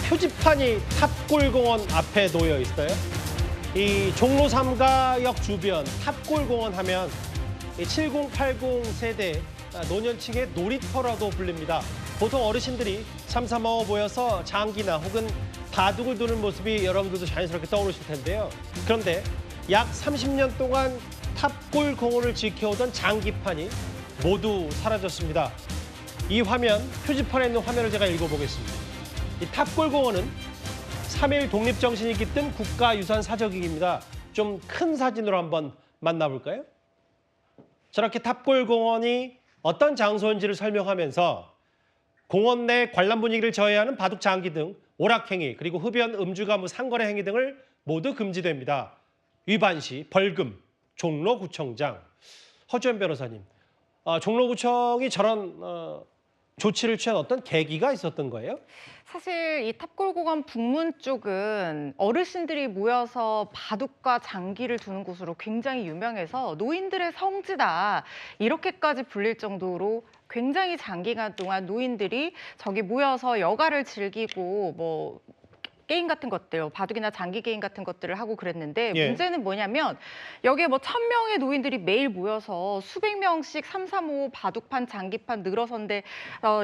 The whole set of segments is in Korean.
표지판이 탑골공원 앞에 놓여 있어요. 이 종로 3가역 주변 탑골공원 하면 7080 세대 노년층의 놀이터라고 불립니다. 보통 어르신들이 삼삼오오 모여서 장기나 혹은 바둑을 두는 모습이 여러분들도 자연스럽게 떠오르실 텐데요. 그런데 약 30년 동안 탑골공원을 지켜오던 장기판이 모두 사라졌습니다. 이 화면, 표지판에 있는 화면을 제가 읽어보겠습니다. 이 탑골공원은 3.1 독립정신이 깃든 국가유산 사저기입니다. 좀 큰 사진으로 한번 만나볼까요? 저렇게 탑골공원이 어떤 장소인지를 설명하면서 공원 내 관람 분위기를 저해하는 바둑 장기 등 오락행위 그리고 흡연, 음주 가무, 상거래 행위 등을 모두 금지됩니다. 위반 시 벌금, 종로구청장. 허주연 변호사님, 종로구청이 저런 조치를 취한 어떤 계기가 있었던 거예요? 사실 이 탑골공원 북문 쪽은 어르신들이 모여서 바둑과 장기를 두는 곳으로 굉장히 유명해서 노인들의 성지다 이렇게까지 불릴 정도로 굉장히 장기간 동안 노인들이 저기 모여서 여가를 즐기고 뭐 게임 같은 것들, 바둑이나 장기 게임 같은 것들을 하고 그랬는데 예. 문제는 뭐냐면 여기에 뭐 1000명의 노인들이 매일 모여서 수백 명씩 삼삼오오 바둑판, 장기판 늘어선데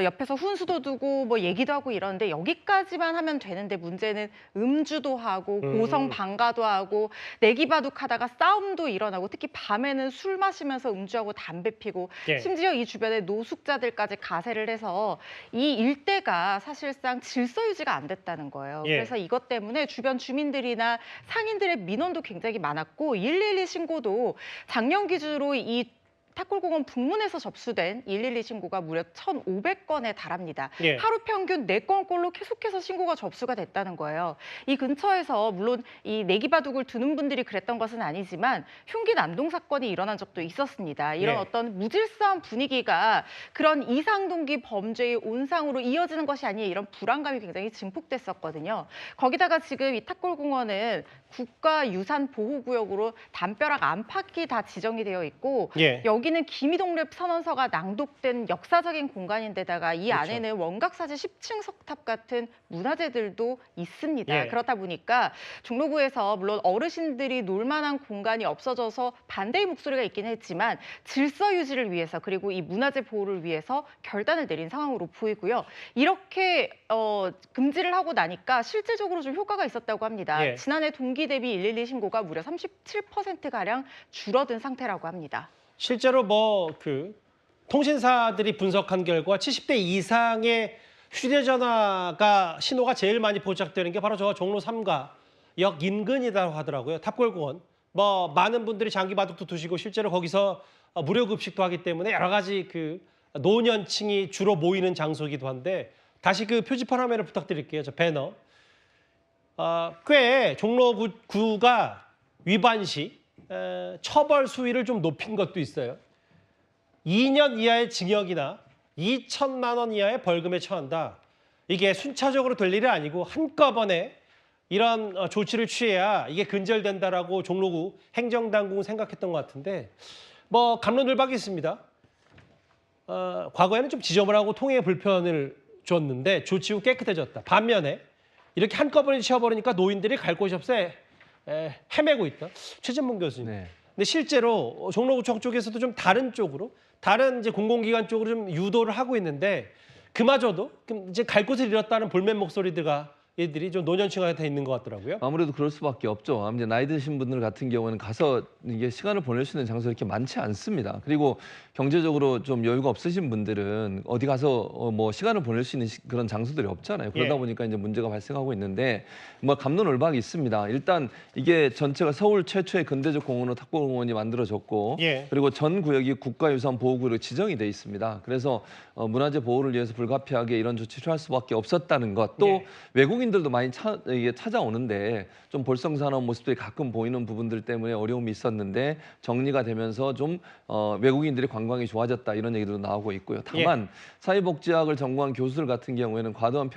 옆에서 훈수도 두고 뭐 얘기도 하고 이러는데 여기까지만 하면 되는데 문제는 음주도 하고 고성 방가도 하고 내기 바둑하다가 싸움도 일어나고 특히 밤에는 술 마시면서 음주하고 담배 피고 예. 심지어 이 주변에 노숙자들까지 가세를 해서 이 일대가 사실상 질서 유지가 안 됐다는 거예요. 예. 그래서 이것 때문에 주변 주민들이나 상인들의 민원도 굉장히 많았고 112 신고도 작년 기준으로 이 탑골공원 북문에서 접수된 112 신고가 무려 1,500건에 달합니다. 예. 하루 평균 4건꼴로 계속해서 신고가 접수가 됐다는 거예요. 이 근처에서 물론 이 내기바둑을 두는 분들이 그랬던 것은 아니지만 흉기 난동 사건이 일어난 적도 있었습니다. 이런 예. 어떤 무질서한 분위기가 그런 이상동기 범죄의 온상으로 이어지는 것이 아니에요. 이런 불안감이 굉장히 증폭됐었거든요. 거기다가 지금 이 탑골공원은 국가유산보호구역으로 담벼락 안팎이 다 지정이 되어 있고 예. 여기는 기미독립 선언서가 낭독된 역사적인 공간인데다가 이 그렇죠. 안에는 원각사지 10층 석탑 같은 문화재들도 있습니다. 예. 그렇다 보니까 종로구에서 물론 어르신들이 놀 만한 공간이 없어져서 반대의 목소리가 있긴 했지만 질서 유지를 위해서 그리고 이 문화재 보호를 위해서 결단을 내린 상황으로 보이고요. 이렇게 금지를 하고 나니까 실질적으로 좀 효과가 있었다고 합니다. 예. 지난해 동기 대비 112 신고가 무려 37%가량 줄어든 상태라고 합니다. 실제로 통신사들이 분석한 결과 70대 이상의 휴대전화가 신호가 제일 많이 포착되는 게 바로 저 종로 3가역 인근이라고 하더라고요. 탑골공원. 많은 분들이 장기 바둑도 두시고 실제로 거기서 무료 급식도 하기 때문에 여러 가지 노년층이 주로 모이는 장소이기도 한데 다시 표지판 화면을 부탁드릴게요. 저 배너. 꽤 종로구가 위반 시 처벌 수위를 좀 높인 것도 있어요. 2년 이하의 징역이나 2천만 원 이하의 벌금에 처한다. 이게 순차적으로 될 일이 아니고 한꺼번에 이런 조치를 취해야 이게 근절된다라고 종로구 행정당국은 생각했던 것 같은데 갑론을박이 있습니다. 과거에는 좀 지저분하고 통행에 불편을 줬는데 조치 후 깨끗해졌다. 반면에 이렇게 한꺼번에 치워버리니까 노인들이 갈 곳이 없어 헤매고 있다. 최진봉 교수님. 네. 근데 실제로 종로구청 쪽에서도 좀 다른 쪽으로, 다른 이제 공공기관 쪽으로 좀 유도를 하고 있는데 그마저도 이제 갈 곳을 잃었다는 볼멘 목소리들이 좀 노년층한테 있는 것 같더라고요. 아무래도 그럴 수밖에 없죠. 이제 나이 드신 분들 같은 경우는 가서 이게 시간을 보낼 수 있는 장소가 이렇게 많지 않습니다. 그리고 경제적으로 좀 여유가 없으신 분들은 어디 가서 시간을 보낼 수 있는 그런 장소들이 없잖아요. 그러다 예. 보니까 이제 문제가 발생하고 있는데 갑론을박이 있습니다. 일단 이게 전체가 서울 최초의 근대적 공원으로 탑골공원이 만들어졌고 예. 그리고 전 구역이 국가유산 보호구역으로 지정이 돼 있습니다. 그래서 문화재 보호를 위해서 불가피하게 이런 조치를 취할 수밖에 없었다는 것. 또 예. 외국인들도 많이 찾아오는데 좀 볼썽사나운 모습들이 가끔 보이는 부분들 때문에 어려움이 있었는데 정리가 되면서 좀 외국인들이 관광이 좋아졌다 이런 얘기도 나오고 있고요. 다만 사회복지학을 전공한 교수들 같은 경우에는 과도한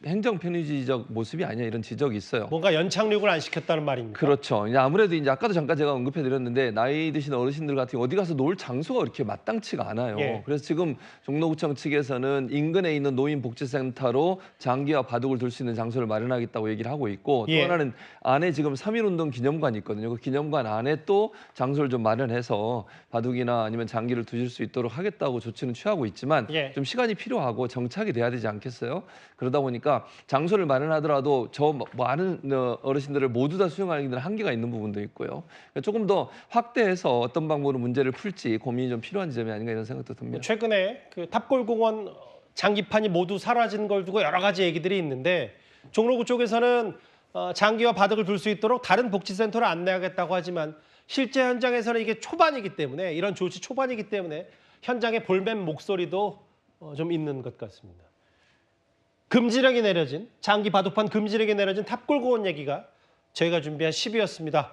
행정 편의주의적 모습이 아니냐 이런 지적이 있어요. 뭔가 연착륙을 안 시켰다는 말입니다. 그렇죠. 이제 아무래도 이제 아까도 잠깐 제가 언급해드렸는데 나이 드신 어르신들 같은 경우 어디 가서 놀 장소가 그렇게 마땅치가 않아요. 예. 그래서 지금 종로구청 측에서는 인근에 있는 노인복지센터로 장기와 바둑을 둘 수 있는 장소를 마련하겠다고 얘기를 하고 있고 또 예. 하나는 안에 지금 3.1운동 기념관이 있거든요. 그 기념관 안에 또 장소를 좀 마련해서 바둑이나 아니면 장기를 두실 수 있도록 하겠다고 조치는 취하고 있지만 예. 좀 시간이 필요하고 정착이 돼야 되지 않겠어요? 그러다 보니까 장소를 마련하더라도 저 많은 어르신들을 모두 다 수용하는 데는 한계가 있는 부분도 있고요. 그러니까 조금 더 확대해서 어떤 방법으로 문제를 풀지 고민이 좀 필요한 지점이 아닌가 이런 생각도 듭니다. 최근에 그 탑골공원 장기판이 모두 사라진 걸 두고 여러 가지 얘기들이 있는데 종로구 쪽에서는 장기와 바둑을 둘 수 있도록 다른 복지센터를 안내하겠다고 하지만 실제 현장에서는 이게 초반이기 때문에 이런 조치 초반이기 때문에 현장에 볼멘 목소리도 좀 있는 것 같습니다. 금지령이 내려진 장기 바둑판 금지령이 내려진 탑골공원 얘기가 저희가 준비한 10위였습니다.